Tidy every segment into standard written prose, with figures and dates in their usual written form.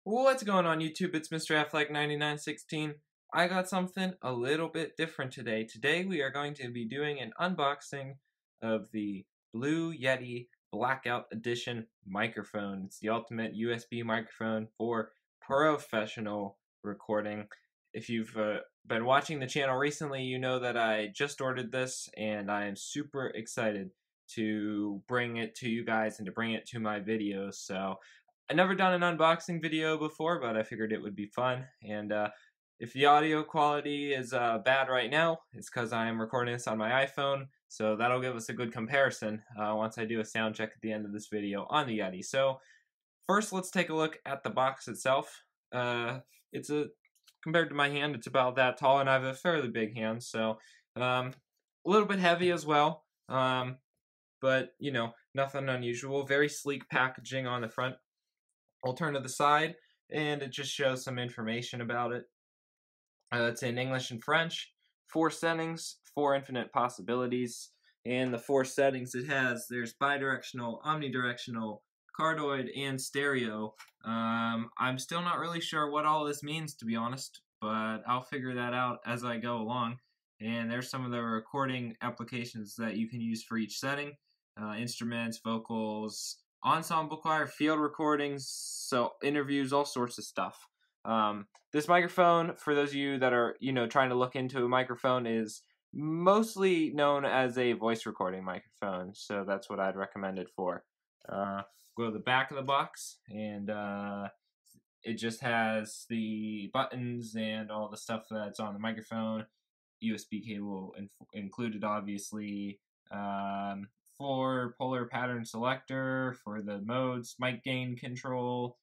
What's going on YouTube? It's Mr. Affleck9916. I got something a little bit different today. Today we are going to be doing an unboxing of the Blue Yeti Blackout Edition microphone. It's the ultimate USB microphone for professional recording. If you've been watching the channel recently, you know that I just ordered this and I am super excited to bring it to you guys and to bring it to my videos. So I've never done an unboxing video before, but I figured it would be fun. And if the audio quality is bad right now, it's because I am recording this on my iPhone, so that'll give us a good comparison once I do a sound check at the end of this video on the Yeti. So first, let's take a look at the box itself. Compared to my hand, it's about that tall, and I have a fairly big hand, so a little bit heavy as well. But you know, nothing unusual. Very sleek packaging on the front. I'll turn to the side, and it just shows some information about it. It's in English and French. 4 settings, 4 infinite possibilities. And the 4 settings it has, there's bidirectional, omnidirectional, cardioid, and stereo. I'm still not really sure what all this means, to be honest, but I'll figure that out as I go along. And there's some of the recording applications that you can use for each setting. Instruments, vocals, ensemble choir, field recordings, so interviews, all sorts of stuff. This microphone, for those of you that are, trying to look into a microphone, is mostly known as a voice recording microphone, so that's what I'd recommend it for. Go to the back of the box, and it just has the buttons and all the stuff that's on the microphone. USB cable included, obviously. 4 polar pattern selector for the modes, mic gain control,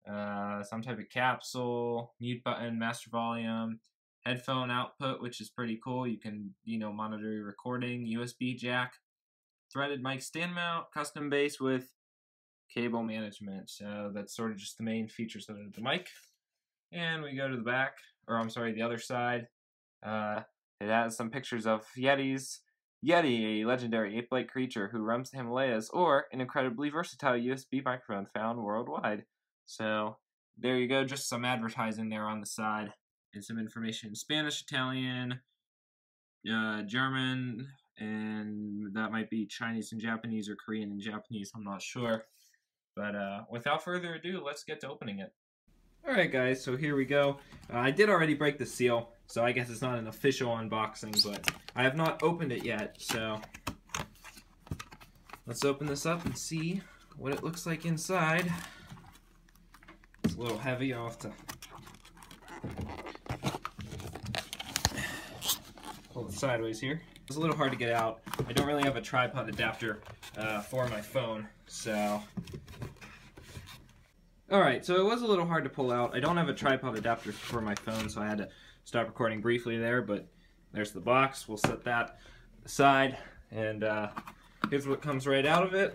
some type of capsule, mute button, master volume, headphone output, which is pretty cool. You can, monitor your recording, USB jack, threaded mic stand mount, custom bass with cable management. So that's sort of just the main features of the mic. And we go to the back, the other side. It has some pictures of Yetis. Yeti, a legendary ape-like creature who roams the Himalayas, or an incredibly versatile USB microphone found worldwide. So there you go, just some advertising there on the side, and some information in Spanish, Italian, German, and that might be Chinese and Japanese, or Korean and Japanese, I'm not sure. But without further ado, let's get to opening it. Alright guys, so here we go. I did already break the seal, so I guess it's not an official unboxing, but I have not opened it yet, so let's open this up and see what it looks like inside. It's a little heavy, I'll have to pull it sideways here. It's a little hard to get out. I don't really have a tripod adapter for my phone, so... Alright, so it was a little hard to pull out. I don't have a tripod adapter for my phone, so I had to stop recording briefly there, but there's the box. We'll set that aside, and here's what comes right out of it.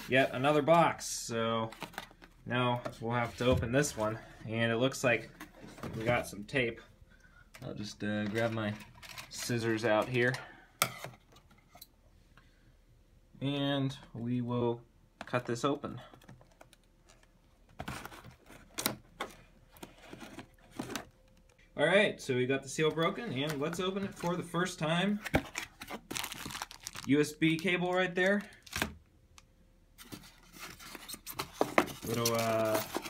Yet another box, so now we'll have to open this one, and it looks like we got some tape. I'll just grab my scissors out here, and we will cut this open. Alright, so we got the seal broken, and let's open it for the first time. USB cable right there. Little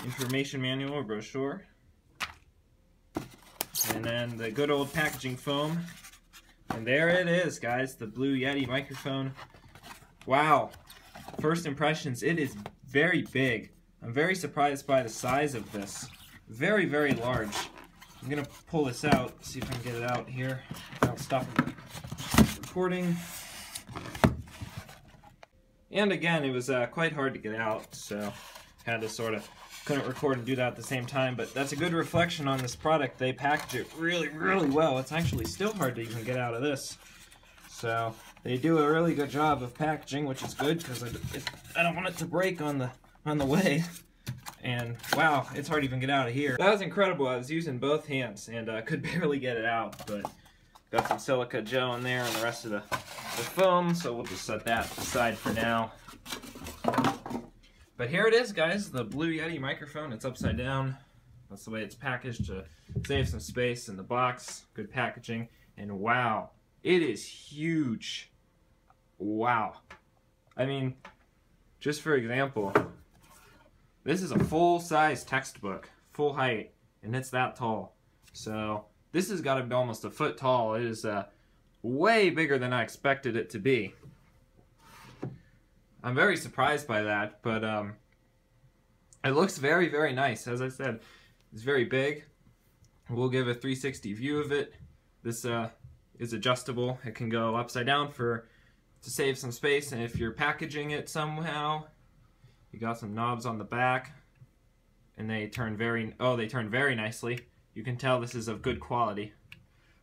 information manual or brochure. And then the good old packaging foam. And there it is, guys, the Blue Yeti microphone. Wow. First impressions, it is very big. I'm very surprised by the size of this. Very, very large. I'm going to pull this out, see if I can get it out here without stopping the recording. And again, it was quite hard to get out, so had to couldn't record and do that at the same time, but that's a good reflection on this product. They package it really, really well. It's actually still hard to even get out of this. So they do a really good job of packaging, which is good because I don't want it to break on the way. And wow, it's hard to even get out of here. That was incredible. I was using both hands and could barely get it out, but got some silica gel in there and the rest of the foam, so we'll just set that aside for now. But here it is, guys, the Blue Yeti microphone. It's upside down. That's the way it's packaged to save some space in the box. Good packaging. And wow, it is huge. Wow. I mean, just for example, this is a full-size textbook, full height, and it's that tall. So this has got to be almost a foot tall. It is way bigger than I expected it to be. I'm very surprised by that, but it looks very, very nice. As I said, it's very big. We'll give a 360 view of it. This is adjustable. It can go upside down to save some space, and if you're packaging it somehow, you got some knobs on the back, and they turn very nicely. You can tell this is of good quality.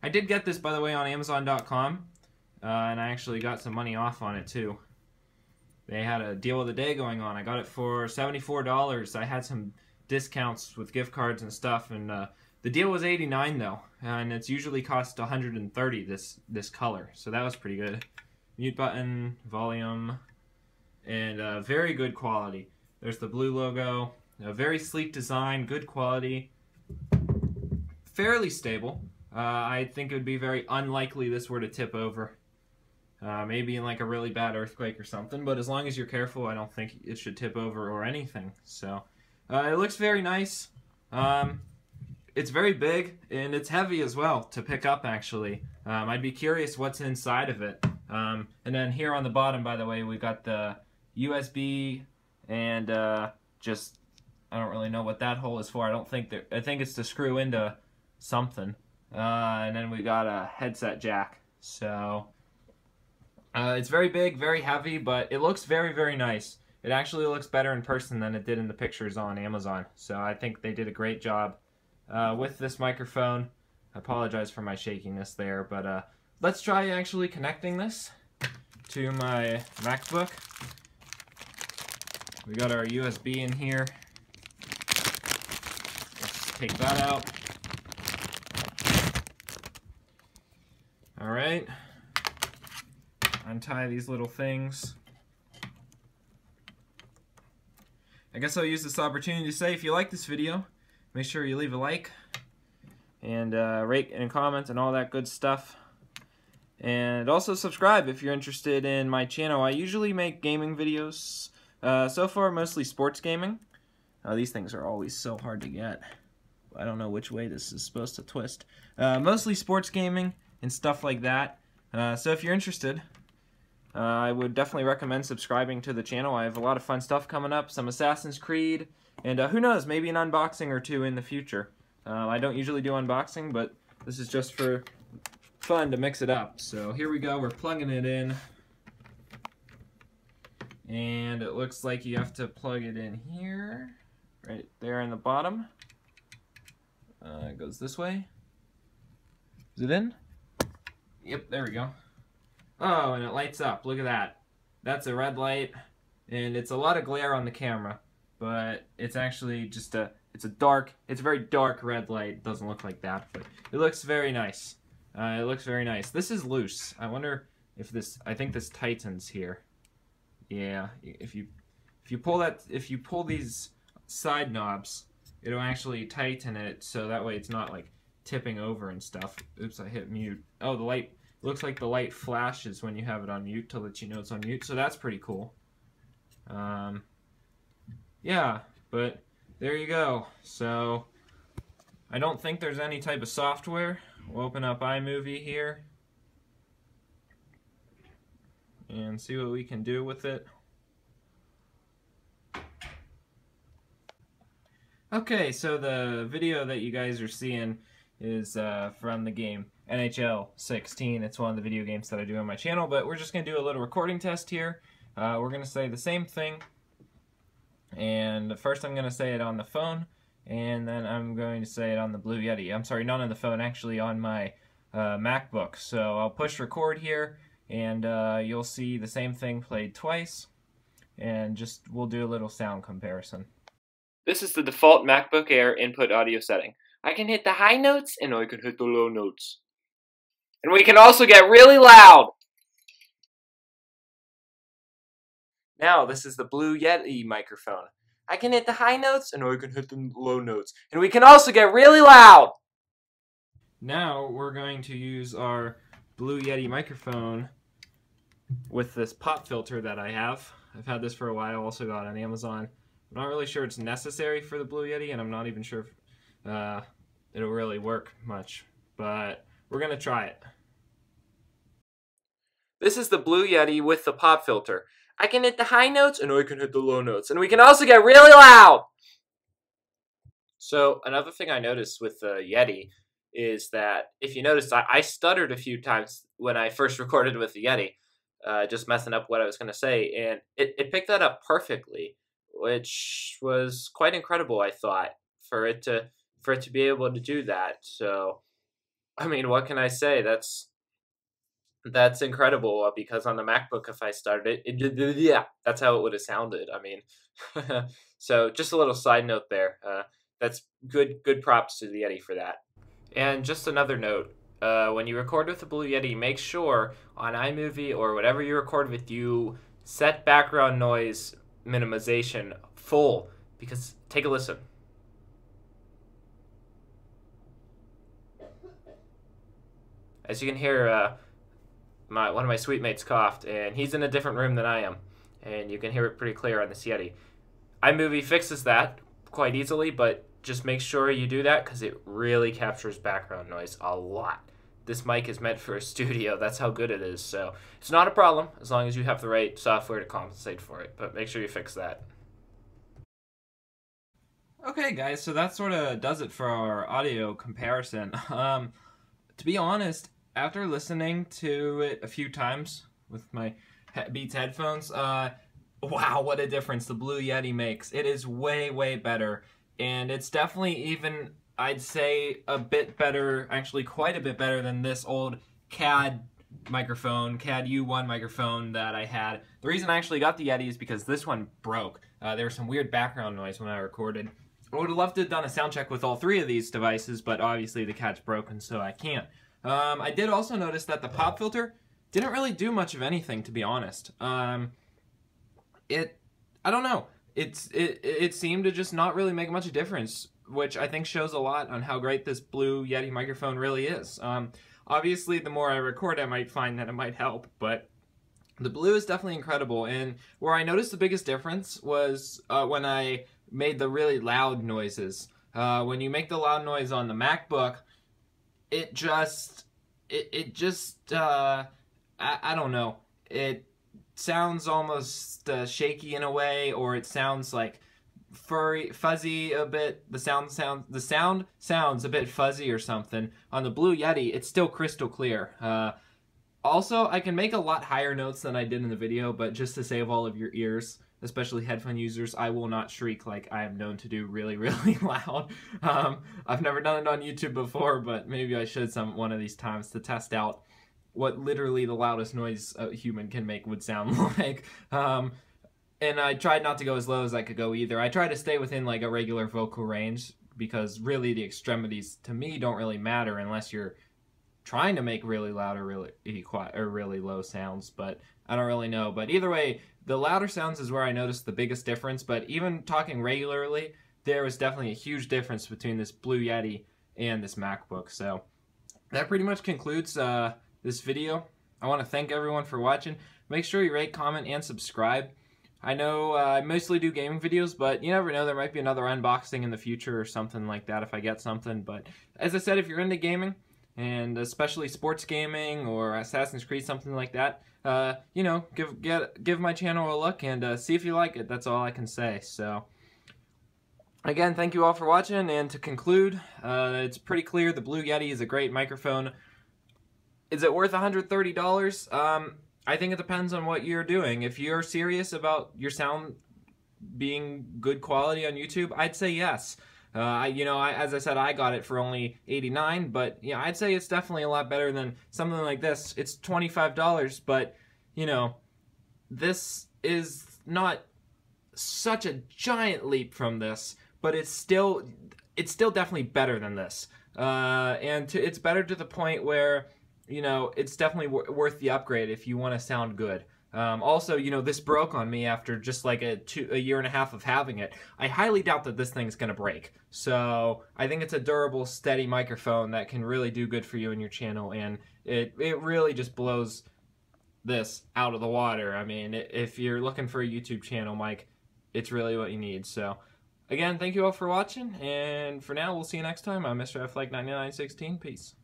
I did get this, by the way, on Amazon.com, and I actually got some money off on it too. They had a deal of the day going on. I got it for $74. I had some discounts with gift cards and stuff, and the deal was $89 though, and it's usually cost $130 this color, so that was pretty good. Mute button, volume, and very good quality. There's the blue logo, a very sleek design, good quality, fairly stable. I think it would be very unlikely this were to tip over. Maybe in like a really bad earthquake or something, but as long as you're careful, I don't think it should tip over or anything. So it looks very nice. It's very big, and it's heavy as well to pick up, actually. I'd be curious what's inside of it. And then here on the bottom, by the way, we got the USB and I don't really know what that hole is for. I think it's to screw into something. And then we got a headset jack. So it's very big, very heavy, but it looks very, very nice. It actually looks better in person than it did in the pictures on Amazon. So I think they did a great job with this microphone. I apologize for my shakiness there, but let's try actually connecting this to my MacBook. We got our USB in here. Let's take that out. All right. Untie these little things. I guess I'll use this opportunity to say, if you like this video, make sure you leave a like and rate and comment and all that good stuff. And also subscribe if you're interested in my channel. I usually make gaming videos. So far, mostly sports gaming. These things are always so hard to get. I don't know which way this is supposed to twist. Mostly sports gaming and stuff like that. So if you're interested, I would definitely recommend subscribing to the channel. I have a lot of fun stuff coming up, some Assassin's Creed, and who knows, maybe an unboxing or two in the future. I don't usually do unboxing, but this is just for fun to mix it up. So here we go, we're plugging it in. And it looks like you have to plug it in here, right there in the bottom. It goes this way. Is it in? Yep, there we go. Oh, and it lights up. Look at that. That's a red light, and it's a lot of glare on the camera, but it's actually just it's a very dark red light. It doesn't look like that, but it looks very nice. It looks very nice. This is loose. I wonder if I think this tightens here. Yeah, if you pull these side knobs, it'll actually tighten it so that way it's not like tipping over and stuff. Oops, I hit mute. Oh, the light. Looks like the light flashes when you have it on mute to let you know it's on mute, so that's pretty cool. Yeah, but there you go. So I don't think there's any type of software. We'll open up iMovie here and see what we can do with it. Okay, so the video that you guys are seeing is from the game NHL 16. It's one of the video games that I do on my channel, but we're just going to do a little recording test here. We're going to say the same thing, and first I'm going to say it on the phone, and then I'm going to say it on the Blue Yeti. I'm sorry, not on the phone, actually on my MacBook. So I'll push record here, and you'll see the same thing played twice, and we'll do a little sound comparison. This is the default MacBook Air input audio setting. I can hit the high notes, and I can hit the low notes. And we can also get really loud. Now, this is the Blue Yeti microphone. I can hit the high notes, and I can hit the low notes. And we can also get really loud! Now, we're going to use our Blue Yeti microphone with this pop filter that I have. I've had this for a while, also got it on Amazon. I'm not really sure it's necessary for the Blue Yeti, and I'm not even sure if it'll really work much. But we're going to try it. This is the Blue Yeti with the pop filter. I can hit the high notes, and I can hit the low notes. And we can also get really loud! So, another thing I noticed with the Yeti is that, if you noticed, I stuttered a few times when I first recorded with the Yeti, just messing up what I was going to say, and it picked that up perfectly, which was quite incredible, I thought, for it to be able to do that. So, I mean, what can I say? That's incredible, because on the MacBook, if I started it, yeah, that's how it would have sounded. I mean, so just a little side note there. That's good props to the Yeti for that. And just another note, when you record with the Blue Yeti, make sure on iMovie or whatever you record with, you set background noise minimization full, because take a listen. As you can hear, one of my suite mates coughed, and he's in a different room than I am, and you can hear it pretty clear on this Yeti. iMovie fixes that quite easily, but just make sure you do that, because it really captures background noise a lot. This mic is meant for a studio, that's how good it is, so it's not a problem as long as you have the right software to compensate for it, but make sure you fix that. Okay guys, so that sort of does it for our audio comparison. To be honest, after listening to it a few times with my Beats headphones, wow, what a difference the Blue Yeti makes. It is way, way better, and it's definitely even, I'd say, a bit better, actually quite a bit better than this old CAD microphone, CAD U1 microphone that I had. The reason I actually got the Yeti is because this one broke. There was some weird background noise when I recorded. I would have loved to have done a sound check with all three of these devices, but obviously the CAD's broken, so I can't. I did also notice that the pop filter didn't really do much of anything, to be honest. I don't know. It seemed to just not really make much difference, which I think shows a lot on how great this Blue Yeti microphone really is. Obviously, the more I record, I might find that it might help, but the Blue is definitely incredible. And where I noticed the biggest difference was when I made the really loud noises. When you make the loud noise on the MacBook, I don't know. It sounds almost shaky in a way, or it sounds like fuzzy a bit. The sound sounds a bit fuzzy or something. On the Blue Yeti, it's still crystal clear. Also, I can make a lot higher notes than I did in the video, but just to save all of your ears, especially headphone users, I will not shriek like I am known to do really, really loud. I've never done it on YouTube before, but maybe I should one of these times to test out what literally the loudest noise a human can make would sound like. And I tried not to go as low as I could go either. I try to stay within like a regular vocal range, because really the extremities to me don't really matter unless you're trying to make really loud or really quiet or really low sounds, but I don't really know. But either way, the louder sounds is where I noticed the biggest difference, but even talking regularly, there was definitely a huge difference between this Blue Yeti and this MacBook. So that pretty much concludes this video. I want to thank everyone for watching. Make sure you rate, comment, and subscribe. I know I mostly do gaming videos, but you never know, there might be another unboxing in the future or something like that if I get something. But as I said, if you're into gaming, and especially sports gaming or Assassin's Creed, something like that, you know, give my channel a look and see if you like it. That's all I can say. So again, thank you all for watching, and to conclude, it's pretty clear the Blue Yeti is a great microphone. Is it worth $130? I think it depends on what you're doing. If you're serious about your sound being good quality on YouTube, I'd say yes. As I said, I got it for only $89, but yeah, I'd say it's definitely a lot better than something like this. It's $25, but you know, this is not such a giant leap from this, but it's still definitely better than this. It's better to the point where, you know, it's definitely worth the upgrade if you want to sound good. Also, you know, this broke on me after just like a year and a half of having it. I highly doubt that this thing's gonna break. So I think it's a durable, steady microphone that can really do good for you and your channel, and it really just blows this out of the water. I mean, if you're looking for a YouTube channel mic, it's really what you need. So again, thank you all for watching, and for now, we'll see you next time. I'm Mr. F like 9916. Peace.